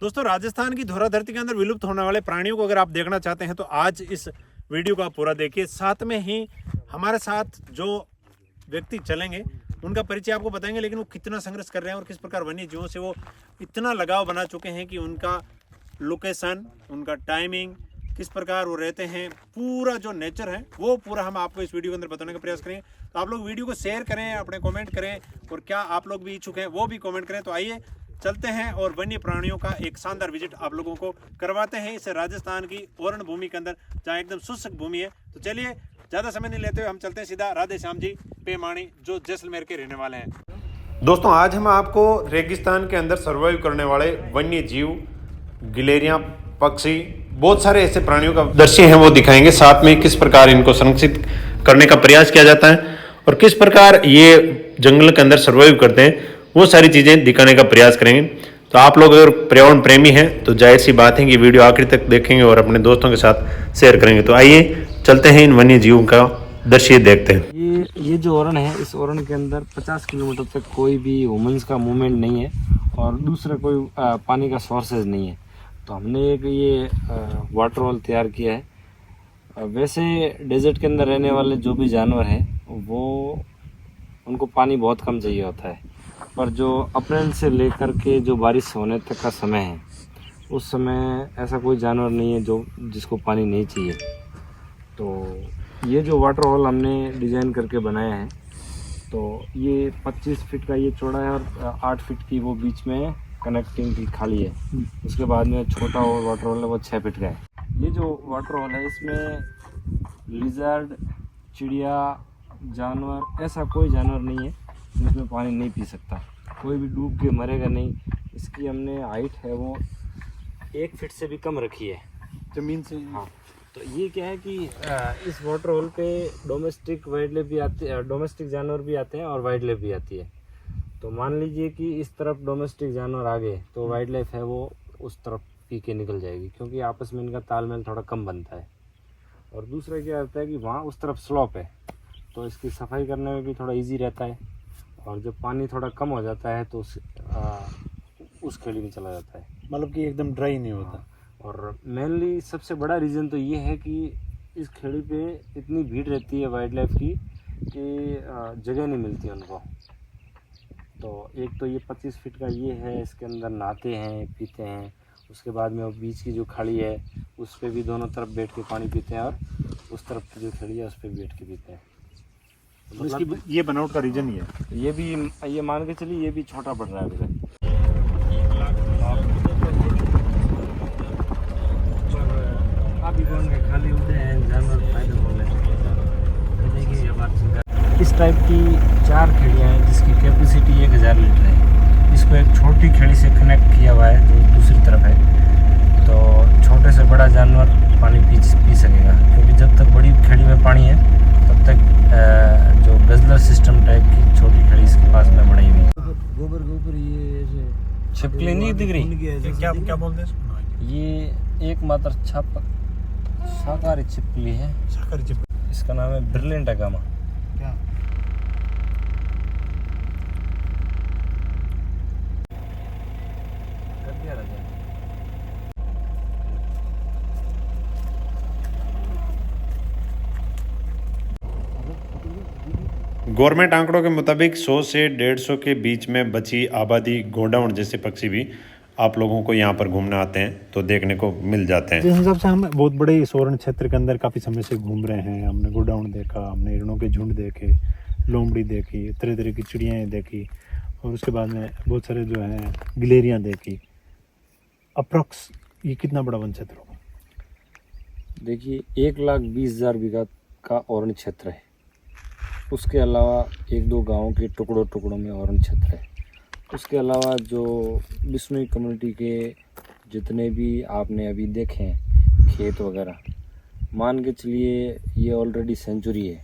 दोस्तों, राजस्थान की धोरा धरती के अंदर विलुप्त होने वाले प्राणियों को अगर आप देखना चाहते हैं तो आज इस वीडियो को आप पूरा देखिए। साथ में ही हमारे साथ जो व्यक्ति चलेंगे उनका परिचय आपको बताएंगे, लेकिन वो कितना संघर्ष कर रहे हैं और किस प्रकार वन्य जीवों से वो इतना लगाव बना चुके हैं कि उनका लोकेशन, उनका टाइमिंग, किस प्रकार वो रहते हैं, पूरा जो नेचर है वो पूरा हम आपको इस वीडियो के अंदर बताने का प्रयास करें। तो आप लोग वीडियो को शेयर करें, अपने कमेंट करें, और क्या आप लोग भी इच्छुक हैं वो भी कमेंट करें। तो आइए चलते हैं और वन्य प्राणियों का एक शानदार विजिट आप लोगों को करवाते हैं इस राजस्थान की ओरण भूमि के अंदर, जहाँ एकदम शुष्क भूमि है। तो चलिए ज़्यादा समय नहीं लेते हुए हम चलते हैं सीधा राधे श्याम जी पेमाणी, जो जैसलमेर के रहने वाले हैं। दोस्तों, आज हम आपको रेगिस्तान के अंदर सर्वाइव करने वाले वन्य जीव, गिलेरियां, पक्षी, बहुत सारे ऐसे प्राणियों का दृश्य हैं वो दिखाएंगे। साथ में किस प्रकार इनको संरक्षित करने का प्रयास किया जाता है और किस प्रकार ये जंगल के अंदर सर्वाइव करते हैं, वो सारी चीज़ें दिखाने का प्रयास करेंगे। तो आप लोग अगर पर्यावरण प्रेमी हैं तो जाहिर सी बात है कि वीडियो आखिर तक देखेंगे और अपने दोस्तों के साथ शेयर करेंगे। तो आइए चलते हैं इन वन्य जीवों का दृश्य देखते हैं। ये जो ओरण है, इस ओरण के अंदर 50 किलोमीटर तक कोई भी वुमेन्स का मूवमेंट नहीं है और दूसरा कोई पानी का सोर्सेज नहीं है। तो हमने एक ये वाटर होल तैयार किया है। वैसे डेजर्ट के अंदर रहने वाले जो भी जानवर हैं वो उनको पानी बहुत कम चाहिए होता है, पर जो अप्रैल से लेकर के जो बारिश होने तक का समय है उस समय ऐसा कोई जानवर नहीं है जो जिसको पानी नहीं चाहिए। तो ये जो वाटर होल हमने डिज़ाइन करके बनाया है, तो ये 25 फीट का ये चौड़ा है और 8 फीट की वो बीच में कनेक्टिंग की खाली है। उसके बाद में छोटा और वाटर होल है वो 6 फीट का है। ये जो वाटर होल है इसमें लिजर्ड, चिड़िया, जानवर, ऐसा कोई जानवर नहीं है जिसमें पानी नहीं पी सकता, कोई भी डूब के मरेगा नहीं। इसकी हमने हाइट है वो 1 फीट से भी कम रखी है ज़मीन से। हाँ, तो ये क्या है कि इस वाटर होल पे डोमेस्टिक वाइल्ड लाइफ भी आती है, डोमेस्टिक जानवर भी आते हैं और वाइल्ड लाइफ भी आती है। तो मान लीजिए कि इस तरफ डोमेस्टिक जानवर आ गए तो वाइल्ड लाइफ है वो उस तरफ पी के निकल जाएगी, क्योंकि आपस में इनका तालमेल थोड़ा कम बनता है। और दूसरा क्या होता है कि वहाँ उस तरफ स्लॉप है तो इसकी सफाई करने में भी थोड़ा इजी रहता है, और जब पानी थोड़ा कम हो जाता है तो उस खेड़ी में चला जाता है, मतलब कि एकदम ड्राई नहीं होता। और मेनली सबसे बड़ा रीज़न तो ये है कि इस खेड़ी पे इतनी भीड़ रहती है वाइल्ड लाइफ की कि जगह नहीं मिलती उनको। तो एक तो ये 25 फीट का ये है, इसके अंदर नहाते हैं, पीते हैं। उसके बाद में वो बीच की जो खाड़ी है उस पर भी दोनों तरफ बैठ के पानी पीते हैं, और उस तरफ की जो खाड़ी है उस पर बैठ के पीते हैं। तो मतलब ये बनावट का रीजन ये है। ये भी ये मान के चलिए ये भी छोटा पड़ रहा है अभी। खाली होते हैं जानवर फायदे बोले। इस टाइप की 4 खेड़ियाँ हैं जिसकी कैपेसिटी 1000 लीटर है। इसको एक छोटी खेड़ी से कनेक्ट किया हुआ है जो दूसरी तरफ है, तो छोटे से बड़ा जानवर पानी पी सकेगा, क्योंकि जब तक बड़ी खेड़ी में पानी है तब तक जो गजलर सिस्टम टाइप की छोटी खेड़ी इसके पास में बनाई हुई है। गोबर के ऊपर ये छिपकली नहीं दिख रही, क्या बोलते हैं? ये एकमात्र शाकाहारी छिपकली है। शाकाहारी छिपकली, इसका नाम है ब्रिलियंट अगामा। क्या कर दिया राजा। गवर्नमेंट आंकड़ों के मुताबिक 100 से 150 के बीच में बची आबादी गोडाउन जैसे पक्षी भी आप लोगों को यहाँ पर घूमने आते हैं तो देखने को मिल जाते हैं। जिस हिसाब से हम बहुत बड़े सोरण क्षेत्र के अंदर काफ़ी समय से घूम रहे हैं, हमने गोडाउन देखा, हमने हिरणों के झुंड देखे, लोमड़ी देखी, तरह तरह की चिड़ियाँ देखी, और उसके बाद में बहुत सारे जो हैं गिलेरियाँ देखी। अप्रॉक्स ये कितना बड़ा वन क्षेत्र होगा? देखिए 1,20,000 बीघा का ओरण क्षेत्र है। उसके अलावा 1-2 गाँव के टुकड़ों में ओरण क्षेत्र है। उसके अलावा जो बिश्नोई कम्युनिटी के जितने भी आपने अभी देखे हैं खेत वगैरह, मान के चलिए ये ऑलरेडी सेंचुरी है।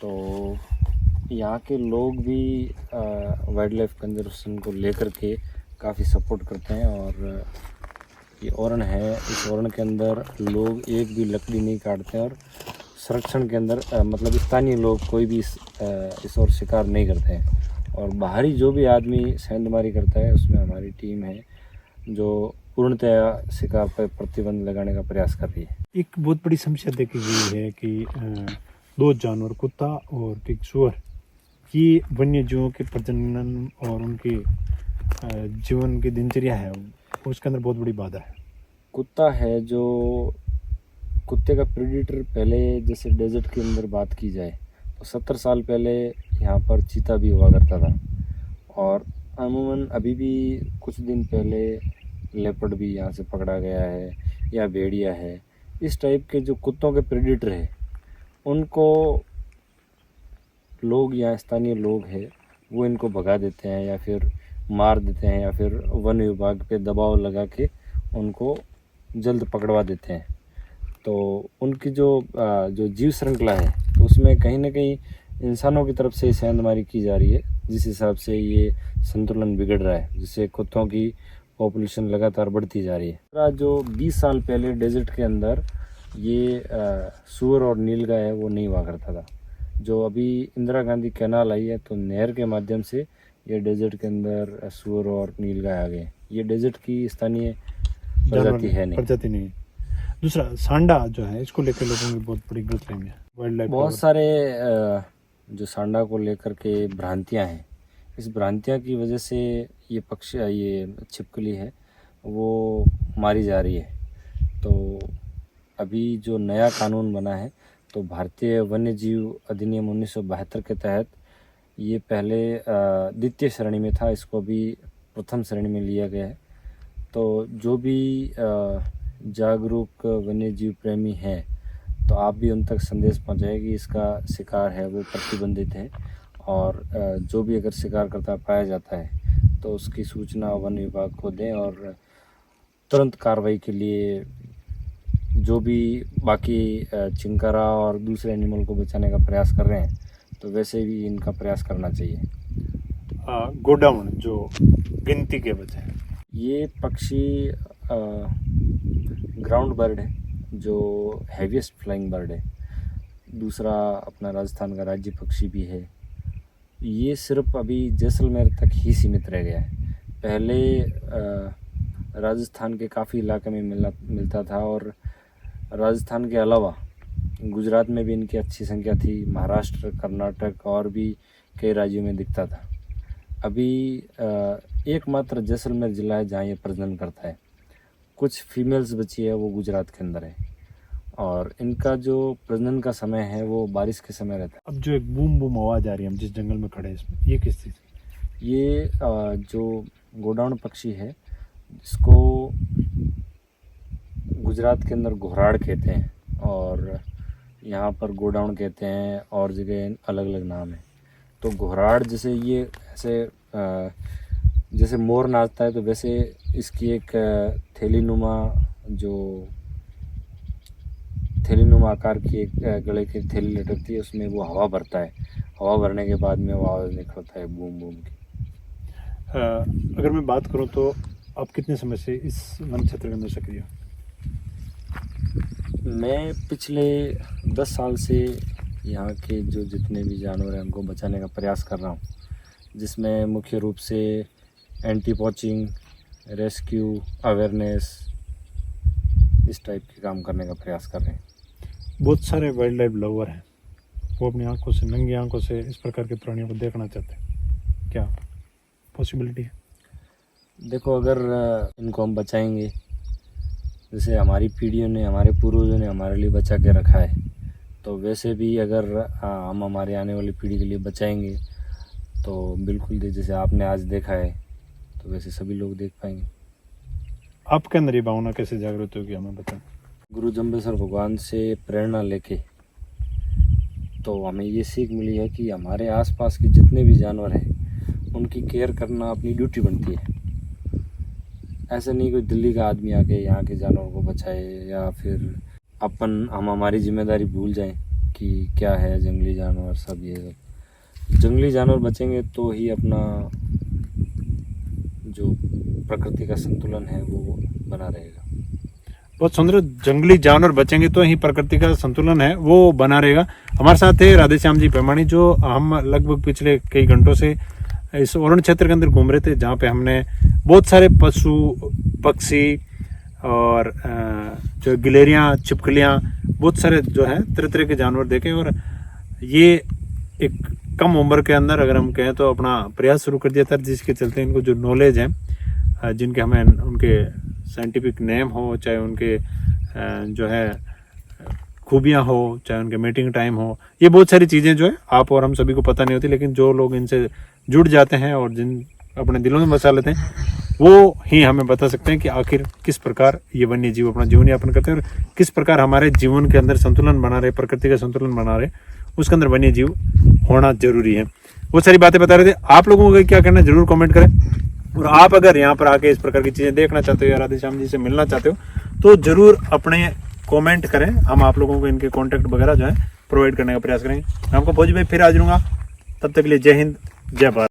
तो यहाँ के लोग भी वाइल्ड लाइफ कंजर्वेशन को लेकर के काफ़ी सपोर्ट करते हैं। और ये ओरण है, इस ओरण के अंदर लोग एक भी लकड़ी नहीं काटते हैं, और संरक्षण के अंदर मतलब स्थानीय लोग कोई भी इस ओर शिकार नहीं करते हैं। और बाहरी जो भी आदमी सेंधमारी करता है उसमें हमारी टीम है, जो पूर्णतया शिकार पर प्रतिबंध लगाने का प्रयास कर रही है। एक बहुत बड़ी समस्या देखी गई है कि दो जानवर, कुत्ता और एक सुअर, ये वन्य जीवों के प्रजनन और उनके जीवन की दिनचर्या है, उसके अंदर बहुत बड़ी बाधा है। कुत्ता है जो कुत्ते का प्रेडिटर, पहले जैसे डेजर्ट के अंदर बात की जाए तो 70 साल पहले यहाँ पर चीता भी हुआ करता था, और अमूमन अभी भी कुछ दिन पहले लेपर्ड भी यहाँ से पकड़ा गया है या भेड़िया है। इस टाइप के जो कुत्तों के प्रेडिटर है उनको लोग या स्थानीय लोग हैं वो इनको भगा देते हैं या फिर मार देते हैं या फिर वन विभाग पे दबाव लगा के उनको जल्द पकड़वा देते हैं। तो उनकी जो जीव श्रृंखला है तो उसमें कहीं ना कहीं इंसानों की तरफ से सेंधमारी की जा रही है, जिस हिसाब से ये संतुलन बिगड़ रहा है, जिससे कुत्तों की पॉपुलेशन लगातार बढ़ती जा रही है। जो 20 साल पहले डेजर्ट के अंदर ये सूअर और नीलगाय है वो नहीं हुआ करता था। जो अभी इंदिरा गांधी कैनाल आई है तो नहर के माध्यम से ये डेजर्ट के अंदर सूअर और नीलगाय आ गए। ये डेजर्ट की स्थानीय प्रजाति है नहीं, प्रजाति नहीं। दूसरा सांडा जो है, इसको लेकर लोगों की बहुत बड़ी गलतफहमी है। वाइल्ड लाइफ बहुत सारे जो सांडा को लेकर के भ्रांतियां हैं, इस भ्रांतियां की वजह से ये पक्षी, ये छिपकली है वो मारी जा रही है। तो अभी जो नया कानून बना है तो भारतीय वन्य जीव अधिनियम 1972 के तहत ये पहले द्वितीय श्रेणी में था, इसको अभी प्रथम श्रेणी में लिया गया है। तो जो भी जागरूक वन्य जीव प्रेमी हैं तो आप भी उन तक संदेश पहुंचाएं कि इसका शिकार है वो प्रतिबंधित है, और जो भी अगर शिकार करता पाया जाता है तो उसकी सूचना वन विभाग को दें, और तुरंत कार्रवाई के लिए जो भी बाकी चिंकारा और दूसरे एनिमल को बचाने का प्रयास कर रहे हैं तो वैसे भी इनका प्रयास करना चाहिए। गोडाउन जो गिनती के बजाय, ये पक्षी ग्राउंड बर्ड है जो हैवीएस्ट फ्लाइंग बर्ड है। दूसरा अपना राजस्थान का राज्य पक्षी भी है। ये सिर्फ अभी जैसलमेर तक ही सीमित रह गया है। पहले राजस्थान के काफ़ी इलाके में मिलता था, और राजस्थान के अलावा गुजरात में भी इनकी अच्छी संख्या थी, महाराष्ट्र, कर्नाटक और भी कई राज्यों में दिखता था। अभी एकमात्र जैसलमेर ज़िला है जहाँ ये प्रजनन करता है। कुछ फीमेल्स बची है वो गुजरात के अंदर है, और इनका जो प्रजनन का समय है वो बारिश के समय रहता है। अब जो एक बूम बूम आवाज़ आ रही है, हम जिस जंगल में खड़े हैं इसमें, ये किस चीज़ की? ये जो गोडाउन पक्षी है इसको गुजरात के अंदर घोराड़ कहते हैं, और यहाँ पर गोडाउन कहते हैं, और जगह अलग अलग नाम है। तो घोराड़ जैसे ये ऐसे जैसे मोर नाचता है तो वैसे इसकी एक थैलीनुमा आकार की एक गले की थैली लटकती है, उसमें वो हवा भरता है। हवा भरने के बाद में वो आवाज़ निकलता है बूम बूम की। अगर मैं बात करूं तो आप कितने समय से इस वन क्षेत्र के अंदर सक्रिय हो? मैं पिछले 10 साल से यहाँ के जो जितने भी जानवर हैं उनको बचाने का प्रयास कर रहा हूँ, जिसमें मुख्य रूप से एंटी पॉचिंग, रेस्क्यू, अवेयरनेस, इस टाइप के काम करने का प्रयास कर रहे हैं। बहुत सारे वाइल्ड लाइफ लवर हैं, वो अपनी आंखों से, नंगी आंखों से इस प्रकार के प्राणियों को देखना चाहते हैं, क्या पॉसिबिलिटी है? देखो, अगर इनको हम बचाएंगे, जैसे हमारी पीढ़ियों ने, हमारे पूर्वजों ने हमारे लिए बचा के रखा है, तो वैसे भी अगर हम हमारे आने वाली पीढ़ी के लिए बचाएंगे तो बिल्कुल जैसे आपने आज देखा है तो वैसे सभी लोग देख पाएंगे। आपके अंदर ये भावना कैसे जागृत होगी, हमें बताएं। गुरु जम्बेश्वर भगवान से प्रेरणा लेके तो हमें ये सीख मिली है कि हमारे आसपास के जितने भी जानवर हैं उनकी केयर करना अपनी ड्यूटी बनती है। ऐसा नहीं कोई दिल्ली का आदमी आके यहाँ के जानवरों को बचाए, या फिर हम हमारी जिम्मेदारी भूल जाएं कि क्या है जंगली जानवर सब। ये सब जंगली जानवर बचेंगे तो ही अपना जो प्रकृति का संतुलन है वो बना रहेगा। बहुत सुंदर, जंगली जानवर बचेंगे तो ही प्रकृति का संतुलन है वो बना रहेगा। हमारे साथ है राधेश्याम जी पेमाणी, जो हम लगभग पिछले कई घंटों से इस ओरण क्षेत्र के अंदर घूम रहे थे, जहाँ पे हमने बहुत सारे पशु पक्षी और जो गिलहरियाँ छिपकलियाँ बहुत सारे जो है तरह तरह के जानवर देखे। और ये एक कम उम्र के अंदर अगर हम कहें तो अपना प्रयास शुरू कर दिया था, जिसके चलते इनको जो नॉलेज है, जिनके हमें उनके साइंटिफिक नेम हो, चाहे उनके जो है खूबियाँ हो, चाहे उनके मीटिंग टाइम हो, ये बहुत सारी चीज़ें जो है आप और हम सभी को पता नहीं होती, लेकिन जो लोग इनसे जुड़ जाते हैं और जिन अपने दिलों में बसा लेते हैं वो ही हमें बता सकते हैं कि आखिर किस प्रकार ये वन्य जीव अपना जीवन यापन करते हैं और किस प्रकार हमारे जीवन के अंदर संतुलन बना रहे, प्रकृति का संतुलन बना रहे, उसके अंदर वन्य जीव होना जरूरी है। वो सारी बातें बता रहे थे। आप लोगों को क्या करना है जरूर कमेंट करें, और आप अगर यहाँ पर आके इस प्रकार की चीज़ें देखना चाहते हो या राधे श्याम जी से मिलना चाहते हो तो जरूर अपने कमेंट करें, हम आप लोगों को इनके कॉन्टैक्ट वगैरह जो है प्रोवाइड करने का प्रयास करेंगे। मैं आपको फौजी भाई फिर हाजिर हूँगा, तब तक के लिए जय हिंद जय भारत।